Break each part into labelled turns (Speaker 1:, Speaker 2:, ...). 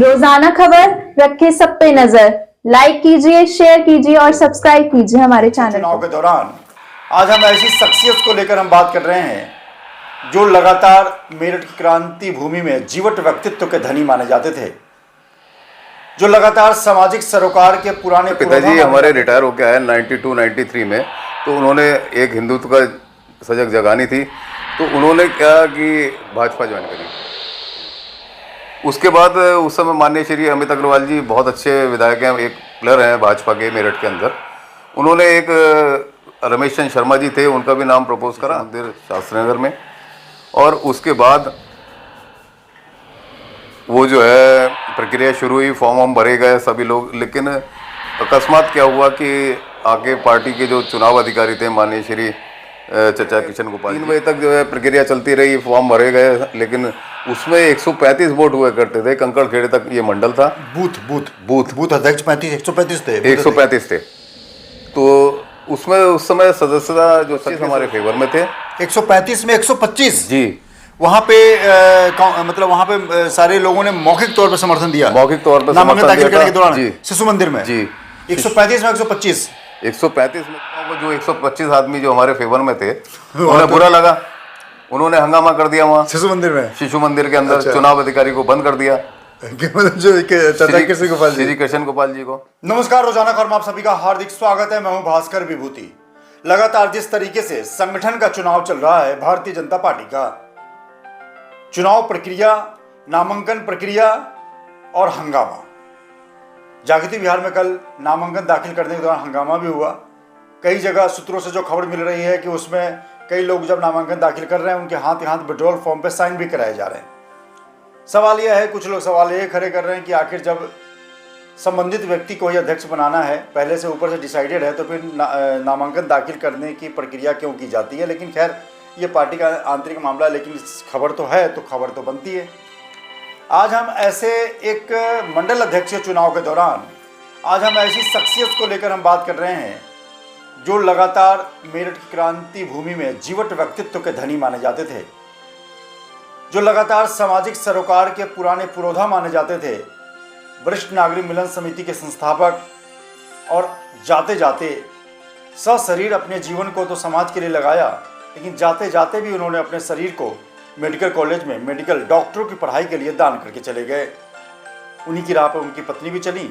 Speaker 1: रोजाना खबर रखे सब पे नजर। लाइक कीजिए, शेयर कीजिए और सब्सक्राइब कीजिए हमारे चैनल
Speaker 2: चुनाव
Speaker 1: को।
Speaker 2: के दौरान आज हम ऐसी शख्सियत को लेकर हम बात कर रहे हैं जो लगातार मेरठ की क्रांति भूमि में जीवट व्यक्तित्व के धनी माने जाते थे, जो लगातार सामाजिक सरोकार के पुराने
Speaker 3: पिताजी हमारे रिटायर होके आए 92-93 में। तो उन्होंने एक हिंदुत्व का सजग जगानी थी, तो उन्होंने क्या कि भाजपा ज्वाइन करी। उसके बाद उस समय माननीय श्री अमित अग्रवाल जी बहुत अच्छे विधायक हैं, एक प्लेयर हैं भाजपा के मेरठ के अंदर। उन्होंने एक रमेश चंद्र शर्मा जी थे, उनका भी नाम प्रपोज करा मंदिर शास्त्री नगर में। और उसके बाद वो जो है प्रक्रिया शुरू हुई, फॉर्म वॉर्म भरे गए सभी लोग। लेकिन अकस्मात क्या हुआ कि आगे पार्टी के जो चुनाव अधिकारी थे माननीय श्री चचा किशन गोपाल, 3 बजे तक जो है प्रक्रिया चलती रही, फॉर्म भरे गए। लेकिन उसमें 135 वोट हुए करते थे। कंकड़ खेड़े तक ये मंडल था।
Speaker 2: बूथ अध्यक्ष 135 थे।
Speaker 3: 135 थे। तो उसमें उस समय सदस्यता जो 25 हमारे फेवर में थे।
Speaker 2: 135 में 125
Speaker 3: जी।
Speaker 2: वहाँ पे मतलब वहाँ पे सारे लोगों ने मौखिक तौर पर समर्थन दिया।
Speaker 3: मौखिक तौर पर
Speaker 2: नामांकन दाखिल करने के दौरान
Speaker 3: जी,
Speaker 2: शिशु मंदिर में
Speaker 3: जी।
Speaker 2: 135 में 125
Speaker 3: में वो जो 125 आदमी जो हमारे फेवर में थे, उन्हें बुरा लगा। उन्होंने हंगामा कर दिया वहाँ शिशु मंदिर के अंदर। अच्छा। चुनाव अधिकारी को बंद कर दिया,
Speaker 2: जो
Speaker 3: श्री कृष्ण गोपाल जी को।
Speaker 2: नमस्कार, रोजाना खबर में आप सभी का हार्दिक स्वागत है। मैं हूं भास्कर विभूति। लगातार जिस तरीके से संगठन का चुनाव चल रहा है, भारतीय जनता पार्टी का चुनाव प्रक्रिया, नामांकन प्रक्रिया और हंगामा। जागृति बिहार में कल नामांकन दाखिल करने के दौरान हंगामा भी हुआ। कई जगह सूत्रों से जो खबर मिल रही है कि उसमें कई लोग जब नामांकन दाखिल कर रहे हैं उनके हाथ विड्रॉल फॉर्म पे साइन भी कराए जा रहे हैं। सवाल यह है, कुछ लोग सवाल ये खड़े कर रहे हैं कि आखिर जब संबंधित व्यक्ति को ही अध्यक्ष बनाना है, पहले से ऊपर से डिसाइडेड है, तो फिर नामांकन दाखिल करने की प्रक्रिया क्यों की जाती है। लेकिन खैर, ये पार्टी का आंतरिक मामला है। लेकिन खबर तो है तो खबर तो बनती है। आज हम ऐसे एक मंडल अध्यक्ष चुनाव के दौरान आज हम ऐसी शख्सियत को लेकर हम बात कर रहे हैं जो लगातार मेरठ की क्रांति भूमि में जीवट व्यक्तित्व के धनी माने जाते थे, जो लगातार सामाजिक सरोकार के पुराने पुरोधा माने जाते थे, वरिष्ठ नागरिक मिलन समिति के संस्थापक, और जाते जाते सशरीर अपने जीवन को तो समाज के लिए लगाया, लेकिन जाते जाते भी उन्होंने अपने शरीर को मेडिकल कॉलेज में मेडिकल डॉक्टरों की पढ़ाई के लिए दान करके चले गए। उन्हीं की राह पर उनकी पत्नी भी चली,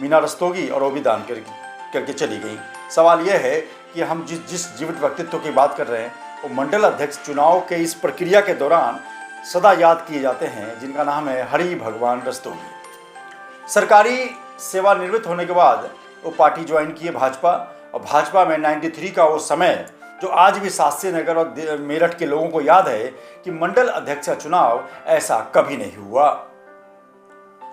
Speaker 2: मीना रस्तोगी, और वो भी दान करके चली गई। सवाल यह है कि हम जिस जीवित व्यक्तित्व की बात कर रहे हैं वो मंडल अध्यक्ष चुनाव के इस प्रक्रिया के दौरान सदा याद किए जाते हैं, जिनका नाम है हरि भगवान रस्तोगी। सरकारी सेवानिवृत्त होने के बाद वो पार्टी ज्वाइन किए भाजपा, और भाजपा में 93 का वो समय जो आज भी शास्त्री नगर और मेरठ के लोगों को याद है कि मंडल अध्यक्ष का चुनाव ऐसा कभी नहीं हुआ।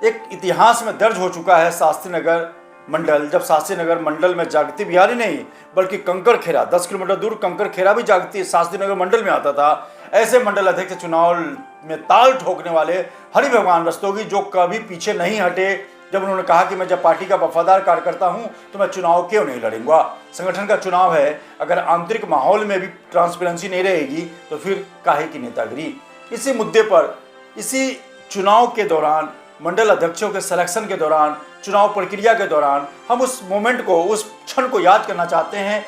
Speaker 2: एक इतिहास में दर्ज हो चुका है शास्त्री नगर मंडल, जब शास्त्री नगर मंडल में जागृति बिहार ही नहीं बल्कि कंकड़ खेरा 10 किलोमीटर दूर कंकड़ खेरा भी जागृति शास्त्री नगर मंडल में आता था। ऐसे मंडल अध्यक्ष चुनाव में ताल ठोकने वाले हरि भगवान रस्तोगी, जो कभी पीछे नहीं हटे। जब उन्होंने कहा कि मैं जब पार्टी का वफादार कार्यकर्ता हूं तो मैं चुनाव क्यों नहीं लड़ूंगा, संगठन का चुनाव है, अगर आंतरिक माहौल में भी ट्रांसपेरेंसी नहीं रहेगी तो फिर काहे की नेतागिरी। इसी मुद्दे पर, इसी चुनाव के दौरान, मंडल अध्यक्षों के सिलेक्शन के दौरान, चुनाव प्रक्रिया के दौरान हम उस मोमेंट को, उस क्षण को याद करना चाहते हैं,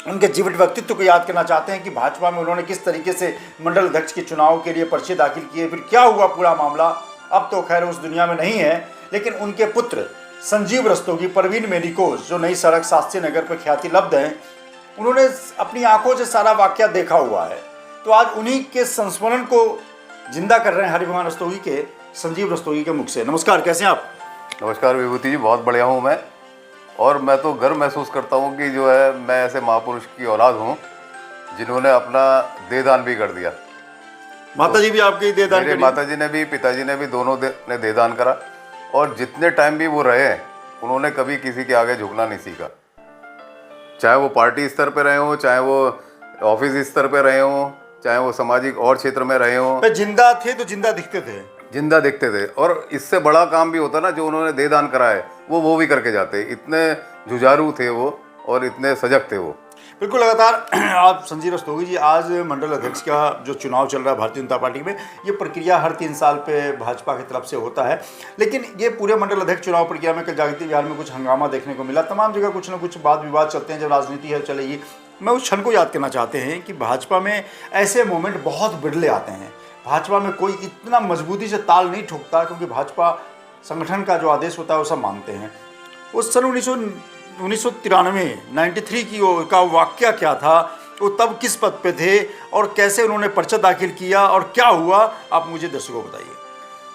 Speaker 2: उनके जीवित व्यक्तित्व को याद करना चाहते हैं कि भाजपा में उन्होंने किस तरीके से मंडल अध्यक्ष के चुनाव के लिए पर्चे दाखिल किए, फिर क्या हुआ पूरा मामला। अब तो खैर उस दुनिया में नहीं है, लेकिन उनके पुत्र संजीव रस्तोगी, परवीन मेडिकोज, जो नई सड़क शास्त्री नगर पर ख्याति लब्ध हैं, उन्होंने अपनी आंखों से सारा वाकया देखा हुआ है। तो आज उन्हीं के संस्मरण को जिंदा कर रहे हैं हरि भगवान रस्तोगी के, संजीव रस्तोगी के मुख से। नमस्कार, कैसे हैं आप?
Speaker 3: नमस्कार विभूति जी, बहुत बढ़िया हूँ मैं। और मैं तो गर्व महसूस करता हूँ कि जो है मैं ऐसे महापुरुष की औलाद हूँ जिन्होंने अपना देहदान भी कर दिया।
Speaker 2: माता जी भी आपके देहदान
Speaker 3: मेरे माता जी ने भी, पिताजी ने भी, दोनों ने देहदान करा। और जितने टाइम भी वो रहे उन्होंने कभी किसी के आगे झुकना नहीं सीखा, चाहे वो पार्टी स्तर पे रहे हों, चाहे वो ऑफिस स्तर पे रहे हों, चाहे वो सामाजिक और क्षेत्र में रहे हों।
Speaker 2: जिंदा थे तो जिंदा दिखते थे,
Speaker 3: जिंदा दिखते थे। और इससे बड़ा काम भी होता ना, जो उन्होंने देहदान करा है वो भी करके जाते। इतने जुझारू थे वो और इतने सजग थे वो।
Speaker 2: बिल्कुल, लगातार आप संजीव रस्तोगी जी, आज मंडल अध्यक्ष का जो चुनाव चल रहा है भारतीय जनता पार्टी में, ये प्रक्रिया हर 3 साल पे भाजपा की तरफ से होता है, लेकिन ये पूरे मंडल अध्यक्ष चुनाव प्रक्रिया में कल जागृति बिहार में कुछ हंगामा देखने को मिला। तमाम जगह कुछ ना कुछ वाद विवाद चलते हैं, जब राजनीति है चलेगी। मैं उस क्षण को याद करना चाहते हैं कि भाजपा में ऐसे मोमेंट बहुत बिरले आते हैं। भाजपा में कोई इतना मजबूती से ताल नहीं ठोकता, क्योंकि भाजपा संगठन का जो आदेश होता है वो सब मानते हैं। उस सन 1993 का वाकया क्या था, वो तब किस पद पे थे और कैसे उन्होंने पर्चा दाखिल किया और क्या हुआ, आप मुझे दर्शकों को बताइए।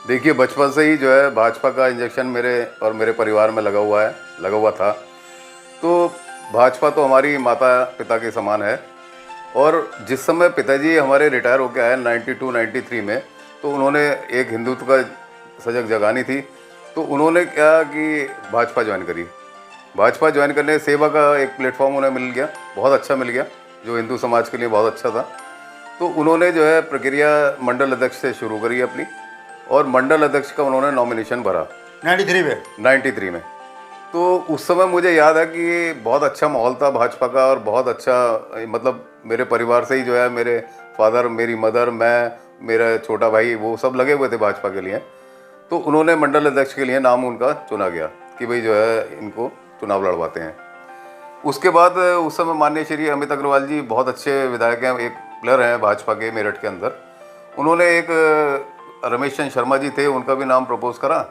Speaker 3: देखिए, बचपन से ही जो है भाजपा का इंजेक्शन मेरे और मेरे परिवार में लगा हुआ था। तो भाजपा तो हमारी माता पिता के समान है। और जिस समय पिताजी हमारे रिटायर होकर आए 92-93 में, तो उन्होंने एक हिंदुत्व का सजग जगानी थी, तो उन्होंने क्या कि भाजपा ज्वाइन करी। भाजपा ज्वाइन करने सेवा का एक प्लेटफॉर्म उन्हें मिल गया, बहुत अच्छा मिल गया, जो हिंदू समाज के लिए बहुत अच्छा था। तो उन्होंने जो है प्रक्रिया मंडल अध्यक्ष से शुरू करी अपनी, और मंडल अध्यक्ष का उन्होंने नॉमिनेशन भरा 93 में। तो उस समय मुझे याद है कि बहुत अच्छा माहौल था भाजपा का, और बहुत अच्छा, मतलब मेरे परिवार से ही जो है मेरे फादर, मेरी मदर, मैं, मेरा छोटा भाई, वो सब लगे हुए थे भाजपा के लिए। तो उन्होंने मंडल अध्यक्ष के लिए नाम उनका चुना गया कि भाई जो है इनको चुनाव लड़वाते हैं। उसके बाद उस समय माननीय श्री अमित अग्रवाल जी बहुत अच्छे विधायक हैं, एक प्लेयर हैं भाजपा के मेरठ के अंदर। उन्होंने एक रमेश चंद्र शर्मा जी थे, उनका भी नाम प्रपोज करा,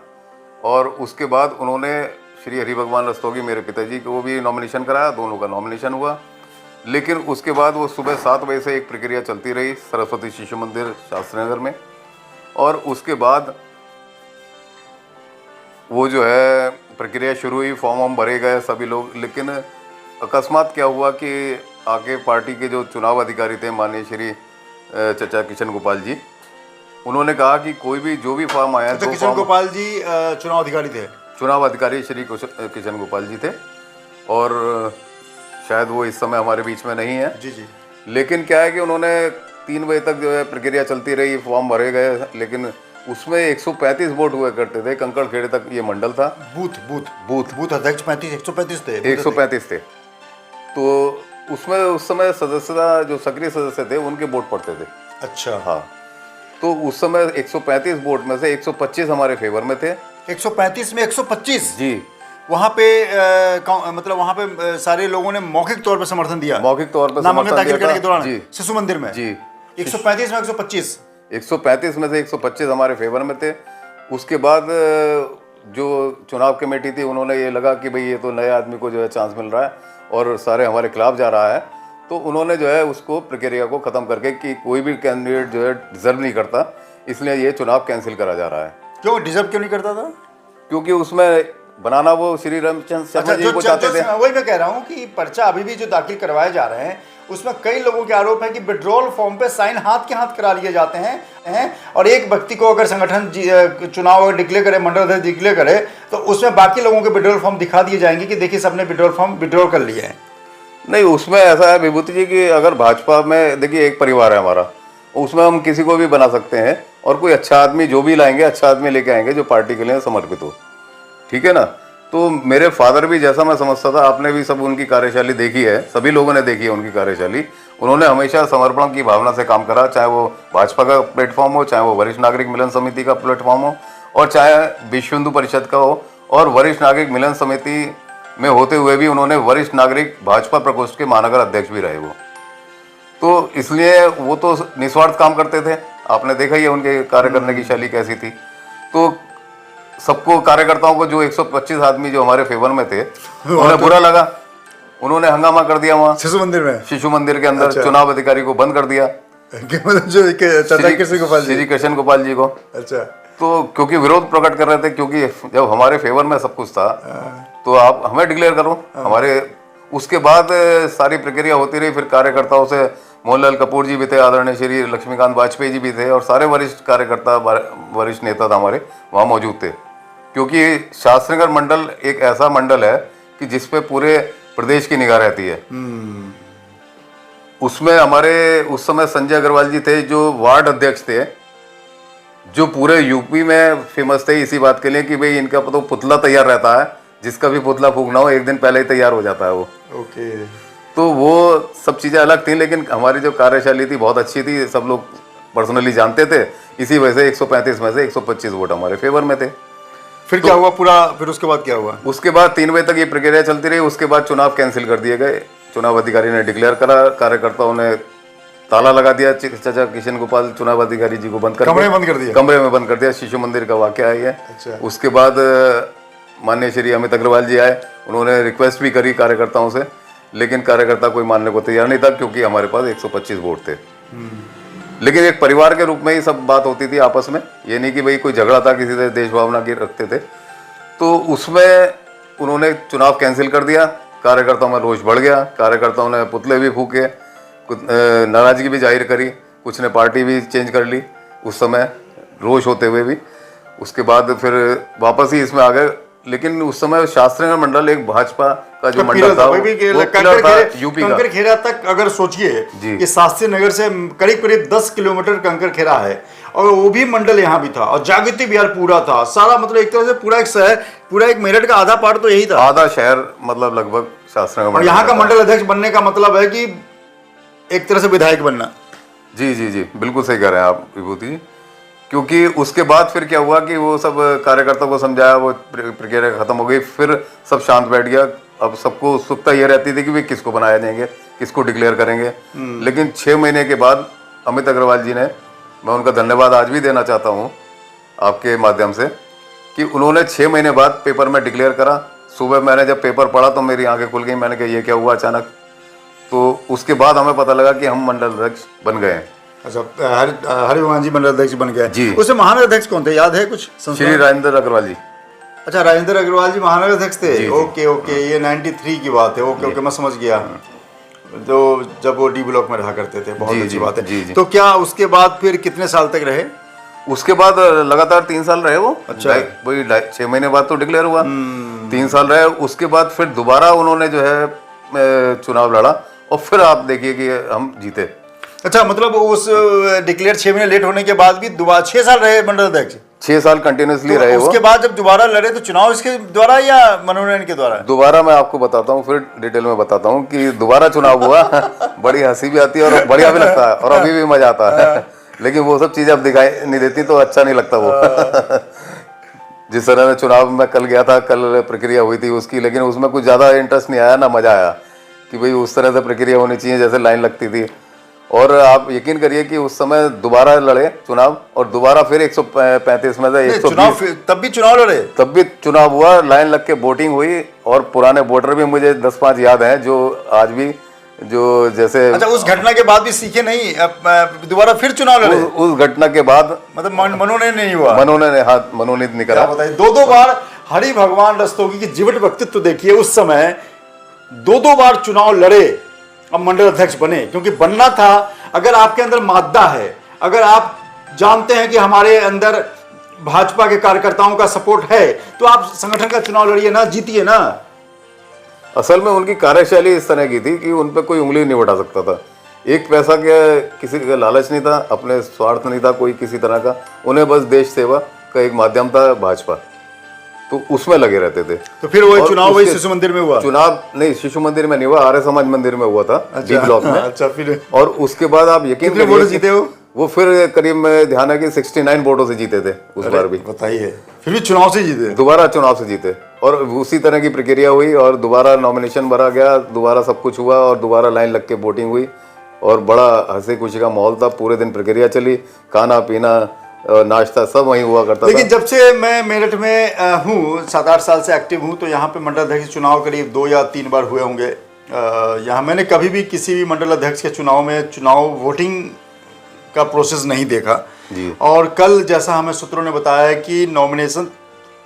Speaker 3: और उसके बाद उन्होंने श्री हरि भगवान रस्तोगी मेरे पिताजी को भी नॉमिनेशन कराया, दोनों का नॉमिनेशन हुआ। लेकिन उसके बाद वो सुबह 7 बजे से एक प्रक्रिया चलती रही सरस्वती शिशु मंदिर शास्त्री नगर में, और उसके बाद वो जो है प्रक्रिया शुरू हुई, फॉर्म भरे गए सभी लोग। लेकिन अकस्मात क्या हुआ कि आगे पार्टी के जो चुनाव अधिकारी थे माननीय श्री चचा किशन गोपाल जी, उन्होंने कहा कि कोई भी जो भी फॉर्म आया,
Speaker 2: तो किशन गोपाल जी चुनाव अधिकारी थे,
Speaker 3: चुनाव अधिकारी श्री किशन गोपाल जी थे, और शायद वो इस समय हमारे बीच में नहीं है।
Speaker 2: जी जी।
Speaker 3: लेकिन क्या है कि उन्होंने 3 बजे तक जो है प्रक्रिया चलती रही, फॉर्म भरे गए, लेकिन उसमें 135 वोट हुए करते थे। कंकड़ खेड़े तक ये मंडल था।
Speaker 2: बूथ अध्यक्ष 135 थे।
Speaker 3: 135 थे। तो उसमें उस समय सदस्यता, जो सक्रिय सदस्य थे, उनके वोट पड़ते थे।
Speaker 2: अच्छा।
Speaker 3: हाँ, तो उस समय 135 वोट में से 125 हमारे फेवर में थे।
Speaker 2: 135 में 125?
Speaker 3: जी।
Speaker 2: वहाँ पे मतलब वहाँ पे सारे लोगों ने मौखिक तौर पर समर्थन दिया,
Speaker 3: मौखिक तौर पर
Speaker 2: नामांकन दाखिल करने के दौरान
Speaker 3: जी,
Speaker 2: शिशु मंदिर में।
Speaker 3: जी।
Speaker 2: 135 में 125
Speaker 3: में से 125 हमारे फेवर में थे। उसके बाद जो चुनाव कमेटी थी, उन्होंने ये लगा कि भाई ये तो नए आदमी को जो है चांस मिल रहा है और सारे हमारे खिलाफ जा रहा है, तो उन्होंने जो है उसको प्रक्रिया को ख़त्म करके कि कोई भी कैंडिडेट जो है डिजर्व नहीं करता, इसलिए ये चुनाव कैंसिल करा जा रहा है।
Speaker 2: क्यों डिजर्व क्यों नहीं करता था?
Speaker 3: क्योंकि उसमें बनाना वो श्री रामचंद्र शर्मा जी को चाहते थे।
Speaker 2: वही मैं कह रहा हूँ कि पर्चा अभी भी जो दाखिल करवाए जा रहे हैं, उसमें कई लोगों के आरोप है कि विड्रॉल फॉर्म पे साइन हाथ के हाथ करा लिए जाते हैं और एक व्यक्ति को अगर संगठन चुनाव अगर डिक्लेयर करे, मंडल अध्यक्ष डिक्लेयर करे, तो उसमें बाकी लोगों के विड्रॉल फॉर्म दिखा दिए जाएंगे कि देखिए सबने विड्रॉल फॉर्म विड्रॉ कर लिए हैं।
Speaker 3: नहीं, उसमें ऐसा है विभूति जी कि अगर भाजपा में देखिए एक परिवार है हमारा, उसमें हम किसी को भी बना सकते हैं और कोई अच्छा आदमी जो भी लाएंगे, अच्छा आदमी लेके आएंगे जो पार्टी के लिए समर्पित हो, ठीक है ना। तो मेरे फादर भी, जैसा मैं समझता था, आपने भी सब उनकी कार्यशैली देखी है, सभी लोगों ने देखी है उनकी कार्यशैली। उन्होंने हमेशा समर्पण की भावना से काम करा, चाहे वो भाजपा का प्लेटफॉर्म हो, चाहे वो वरिष्ठ नागरिक मिलन समिति का प्लेटफॉर्म हो, और चाहे विश्व हिंदू परिषद का हो। और वरिष्ठ नागरिक मिलन समिति में होते हुए भी उन्होंने वरिष्ठ नागरिक भाजपा प्रकोष्ठ के महानगर अध्यक्ष भी रहे वो, तो इसलिए वो तो निस्वार्थ काम करते थे। आपने देखा ही है उनके कार्य करने की शैली कैसी थी। तो सबको, कार्यकर्ताओं को, जो 125 आदमी जो हमारे फेवर में थे, उन्हें बुरा लगा, उन्होंने हंगामा कर दिया वहाँ शिशु मंदिर के अंदर। अच्छा। चुनाव अधिकारी को बंद कर दिया,
Speaker 2: जो
Speaker 3: श्री कृष्ण गोपाल जी को।
Speaker 2: अच्छा।
Speaker 3: तो क्योंकि विरोध प्रकट कर रहे थे, क्योंकि जब हमारे फेवर में सब कुछ था तो आप हमें डिक्लेयर करो हमारे। उसके बाद सारी प्रक्रिया होती रही। फिर कार्यकर्ताओं से मोहनलाल कपूर जी भी थे, आदरणीय श्री लक्ष्मीकांत वाजपेयी जी भी थे, और सारे वरिष्ठ कार्यकर्ता, वरिष्ठ नेता था हमारे वहाँ मौजूद थे। क्योंकि शास्त्रीनगर मंडल एक ऐसा मंडल है कि जिसपे पूरे प्रदेश की निगाह रहती है। उसमें हमारे उस समय संजय अग्रवाल जी थे, जो वार्ड अध्यक्ष थे, जो पूरे यूपी में फेमस थे इसी बात के लिए कि भाई इनका तो पुतला तैयार रहता है, जिसका भी पुतला फूकना हो एक दिन पहले ही तैयार हो जाता है वो।
Speaker 2: ओके।
Speaker 3: तो वो सब चीज़ें अलग थी, लेकिन हमारी जो कार्यशैली थी बहुत अच्छी थी, सब लोग पर्सनली जानते थे। इसी वजह से 135 में से 125 वोट हमारे फेवर में थे।
Speaker 2: फिर क्या हुआ पूरा, फिर उसके बाद क्या हुआ?
Speaker 3: उसके बाद 3 बजे तक ये प्रक्रिया चलती रही। उसके बाद चुनाव कैंसिल कर दिए गए। चुनाव अधिकारी ने डिक्लेयर करा, कार्यकर्ताओं ने ताला लगा दिया। चाचा किशन गोपाल चुनाव अधिकारी जी को बंद कर
Speaker 2: कमरे में बंद कर दिया।
Speaker 3: कमरे में बंद कर दिया। शिशु मंदिर का वाकया है ये।
Speaker 2: अच्छा।
Speaker 3: उसके बाद माननीय श्री अमित अग्रवाल जी आए, उन्होंने रिक्वेस्ट भी करी कार्यकर्ताओं से, लेकिन कार्यकर्ता कोई मानने को तैयार नहीं था, क्योंकि हमारे पास 125 वोट थे। लेकिन एक परिवार के रूप में ही सब बात होती थी आपस में, ये नहीं कि भाई कोई झगड़ा था, किसी से देश भावना की रखते थे। तो उसमें उन्होंने चुनाव कैंसिल कर दिया। कार्यकर्ताओं में रोष बढ़ गया, कार्यकर्ताओं ने पुतले भी फूके, नाराजगी भी जाहिर करी, कुछ ने पार्टी भी चेंज कर ली उस समय रोष होते हुए भी। उसके बाद फिर वापस ही इसमें आ गए। लेकिन उस समय शास्त्री मंडल एक भाजपा का जो मंडल था, वो पिलर था यूपी का।
Speaker 2: कंकर खेड़ा तक अगर सोचिए कि शास्त्री नगर से करीब करीब 10 किलोमीटर कंकर खेड़ा है, और वो भी मंडल यहाँ भी था, और जागृति बिहार पूरा था सारा, मतलब एक तरह से पूरा एक शहर, पूरा एक मेरठ का आधा पार्ट तो यही था,
Speaker 3: आधा शहर मतलब लगभग शास्त्री
Speaker 2: और यहाँ का मंडल अध्यक्ष बनने का मतलब है कि एक तरह से विधायक बनना।
Speaker 3: जी जी जी, बिल्कुल सही कह रहे हैं आप विभूति जी। क्योंकि उसके बाद फिर क्या हुआ कि वो सब कार्यकर्ताओं को समझाया, वो प्रक्रिया खत्म हो गई, फिर सब शांत बैठ गया। अब सबको उत्सुकता ये रहती थी कि भाई किसको बनाया जाएंगे, किसको डिक्लेयर करेंगे। लेकिन 6 महीने के बाद अमित अग्रवाल जी ने, मैं उनका धन्यवाद आज भी देना चाहता हूँ आपके माध्यम से, कि उन्होंने 6 महीने बाद पेपर में डिक्लेयर करा। सुबह मैंने जब पेपर पढ़ा तो मेरी आंखें खुल गई, मैंने कहा ये क्या हुआ अचानक। तो उसके बाद हमें पता लगा कि हम मंडल अध्यक्ष बन गए हैं।
Speaker 2: अच्छा, हरिभगवान जी मंडल अध्यक्ष बन गए
Speaker 3: जी।
Speaker 2: उससे महानगर अध्यक्ष कौन थे, याद है कुछ?
Speaker 3: श्री राजेंद्र अग्रवाल जी।
Speaker 2: अच्छा, राजेंद्र अग्रवाल जी महानगर अध्यक्ष थे। ओके ओके, ये 93 की बात है। ओके ओके, मैं समझ गया। तो जब वो डी ब्लॉक में रहा करते थे, बहुत अच्छी बात है। तो क्या उसके बाद फिर कितने साल तक रहे?
Speaker 3: उसके बाद लगातार 3 साल रहे वो।
Speaker 2: अच्छा,
Speaker 3: वही 6 महीने बाद तो डिक्लेयर हुआ। 3 साल रहे। उसके बाद फिर दोबारा उन्होंने जो है चुनाव लड़ा, और फिर आप देखिए कि हम जीते।
Speaker 2: अच्छा, मतलब उस डिक्लेयर 6 महीने लेट होने के बाद भी दोबारा 6 साल रहे मंडल अध्यक्ष?
Speaker 3: 6 साल कंटिन्यूसली
Speaker 2: तो
Speaker 3: रहे वो।
Speaker 2: उसके बाद जब दोबारा लड़े तो चुनाव इसके द्वारा या मनोनयन के द्वारा?
Speaker 3: दोबारा मैं आपको बताता हूँ, फिर डिटेल में बताता हूँ कि दोबारा चुनाव हुआ। बड़ी हंसी भी आती है और बढ़िया भी लगता है, और अभी भी मजा आता है। लेकिन वो सब चीजें अब दिखाई नहीं देती तो अच्छा नहीं लगता वो। जिस तरह से चुनाव में कल गया था, कल प्रक्रिया हुई थी उसकी, लेकिन उसमें कुछ ज्यादा इंटरेस्ट नहीं आया, ना मजा आया कि भाई उस तरह से प्रक्रिया होनी चाहिए जैसे लाइन लगती थी। और आप यकीन करिए कि उस समय दोबारा लड़े चुनाव, और दोबारा फिर 135 में से 120,
Speaker 2: तब भी चुनाव लड़े,
Speaker 3: तब भी चुनाव हुआ, लाइन लग के वोटिंग हुई। और पुराने वोटर भी मुझे 10-5 याद हैं जो आज भी, जो जैसे।
Speaker 2: अच्छा, उस घटना के बाद भी सीखे नहीं, दोबारा फिर चुनाव लड़े?
Speaker 3: उस घटना के बाद
Speaker 2: मतलब मनोनयन नहीं हुआ?
Speaker 3: मनोनीत नहीं करा।
Speaker 2: बताइए, 2 बार हरि भगवान रस्तोगी की जीवट व्यक्तित्व देखिए। उस समय 2 बार चुनाव लड़े, अब मंडल अध्यक्ष बने, क्योंकि बनना था। अगर आपके अंदर मादा है, अगर आप जानते हैं कि हमारे अंदर भाजपा के कार्यकर्ताओं का सपोर्ट है, तो आप संगठन का चुनाव लड़िए ना, जीतिए ना।
Speaker 3: असल में उनकी कार्यशैली इस तरह की थी कि उन पर कोई उंगली नहीं उठा सकता था। एक पैसा के किसी का लालच नहीं था, अपने स्वार्थ नहीं था कोई किसी तरह का। उन्हें बस देश सेवा का एक माध्यम था भाजपा, तो उसमें लगे रहते थे।
Speaker 2: तो फिर वो चुनाव वही शिशु मंदिर में हुआ?
Speaker 3: चुनाव नहीं, शिशु मंदिर में नहीं हुआ, आर्य समाज मंदिर में हुआ था। डी ब्लॉक में।
Speaker 2: अच्छा, फिर
Speaker 3: और उसके बाद आप यकीन
Speaker 2: कितने वोट जीते हो?
Speaker 3: वो फिर करीब में ध्यान है कि 69 वोटों से जीते थे उस बार भी।
Speaker 2: बताइए, फिर भी चुनाव से जीते?
Speaker 3: दोबारा चुनाव से जीते, और उसी तरह की प्रक्रिया हुई, और दोबारा नॉमिनेशन भरा गया, दोबारा सब कुछ हुआ, और दोबारा लाइन लग के वोटिंग हुई, और बड़ा हंसी खुशी का माहौल था। पूरे दिन प्रक्रिया चली, खाना पीना नाश्ता सब वहीं हुआ करता था।
Speaker 2: लेकिन जब से मैं मेरठ में हूँ, 7-8 साल से एक्टिव हूँ, तो यहाँ पे मंडल अध्यक्ष चुनाव करीब 2 या 3 बार हुए होंगे। यहाँ मैंने कभी भी किसी भी मंडल अध्यक्ष के चुनाव में चुनाव वोटिंग का प्रोसेस नहीं देखा
Speaker 3: जी।
Speaker 2: और कल जैसा हमें सूत्रों ने बताया कि नॉमिनेशन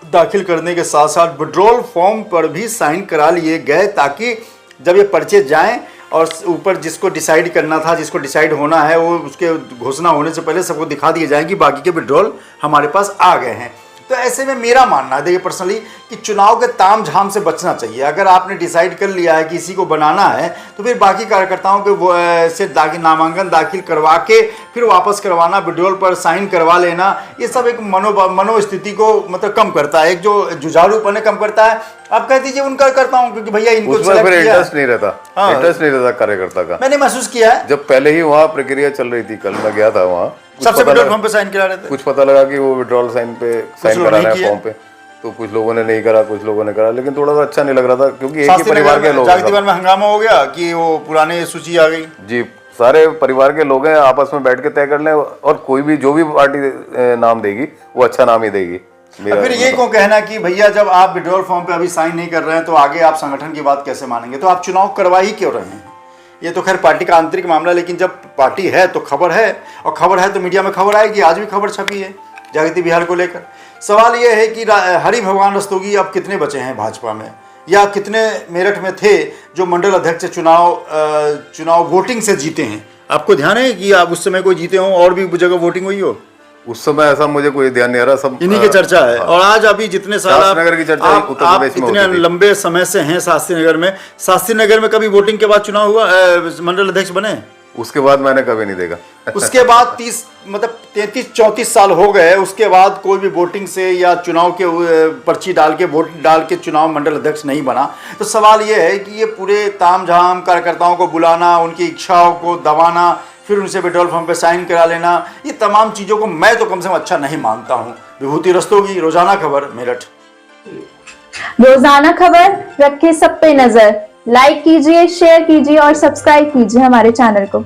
Speaker 2: दाखिल करने के साथ साथ विड्रॉल फॉर्म पर भी साइन करा लिए गए, ताकि जब ये पर्चे जाएं और ऊपर जिसको डिसाइड करना था, जिसको डिसाइड होना है, वो उसके घोषणा होने से पहले सबको दिखा दिए जाए कि बाकी के विड्रॉल हमारे पास आ गए हैं। तो ऐसे में मेरा मानना है, देखिए पर्सनली, कि चुनाव के ताम झाम से बचना चाहिए। अगर आपने डिसाइड कर लिया है कि इसी को बनाना है तो फिर बाकी कार्यकर्ताओं के वो से नामांकन दाखिल करवा के फिर वापस करवाना, विड्रॉल पर साइन करवा लेना, ये सब एक मनोस्थिति को मतलब कम करता है, एक जो जुझारूपन कम करता है। आप कह दीजिए उन कार्यकर्ताओं को कि भैया इनको
Speaker 3: उसमें फिर इंटरेस्ट नहीं रहता, इंटरेस्ट नहीं रहता कार्यकर्ता का।
Speaker 2: मैंने महसूस किया है
Speaker 3: जब पहले ही वहाँ प्रक्रिया चल रही थी, कल मैं गया था वहाँ,
Speaker 2: सबसे विड्रॉल फॉर्म पे साइन करा रहे थे,
Speaker 3: कुछ पता लगा कि वो विड्रॉल साइन कराना है फॉर्म पे, तो कुछ लोगों ने नहीं करा, कुछ लोगों ने करा, लेकिन थोड़ा सा अच्छा नहीं लग रहा था क्योंकि एक ही परिवार के लोग,
Speaker 2: जागतिवार में हंगामा हो गया कि वो पुराने सूची आ गई
Speaker 3: जी, सारे परिवार के लोग हैं, आपस में बैठ के तय कर लें, और कोई भी जो भी पार्टी नाम देगी वो अच्छा नाम ही देगी।
Speaker 2: फिर ये क्यों कहना कि भैया जब आप विड्रॉल फॉर्म पे अभी साइन नहीं कर रहे हैं तो आगे आप संगठन की बात कैसे मानेंगे, तो आप चुनाव करवा ही क्यों रहे हैं? ये तो खैर पार्टी का आंतरिक मामला, लेकिन जब पार्टी है तो खबर है, और खबर है तो मीडिया में खबर आएगी। आज भी खबर छपी है जागृति बिहार को लेकर। सवाल ये है कि हरि भगवान रस्तोगी अब कितने बचे हैं भाजपा में, या कितने मेरठ में थे जो मंडल अध्यक्ष चुनाव वोटिंग से जीते हैं? आपको ध्यान है कि आप उस समय कोई जीते हों और भी जगह वोटिंग हुई हो?
Speaker 3: उस समय ऐसा मुझे कोई ध्यान नहीं आ रहा, सब
Speaker 2: इन्हीं की चर्चा है। और आज अभी जितने साल
Speaker 3: शास्त्री की चर्चा उत्तर
Speaker 2: आप
Speaker 3: प्रदेश में
Speaker 2: इतने
Speaker 3: होती थी।
Speaker 2: लंबे समय से हैं शास्त्री नगर में कभी वोटिंग के बाद चुनाव हुआ, मंडल अध्यक्ष बने?
Speaker 3: उसके बाद मैंने कभी नहीं देखा।
Speaker 2: उसके बाद 33-34 साल हो गए, उसके बाद कोई भी वोटिंग से या चुनाव के पर्ची डाल के वोट डाल के चुनाव मंडल अध्यक्ष नहीं बना। तो सवाल ये है कि ये पूरे तामझाम कार्यकर्ताओं को बुलाना, उनकी इच्छाओं को दबाना, फिर उनसे विड्रॉल फॉर्म पे साइन करा लेना, ये तमाम चीज़ों को मैं तो कम से कम अच्छा नहीं मानता हूँ। विभूति रस्तोगी, रोजाना खबर, मेरठ।
Speaker 1: रोजाना खबर रखे सब पे नजर। लाइक कीजिए, शेयर कीजिए और सब्सक्राइब कीजिए हमारे चैनल को।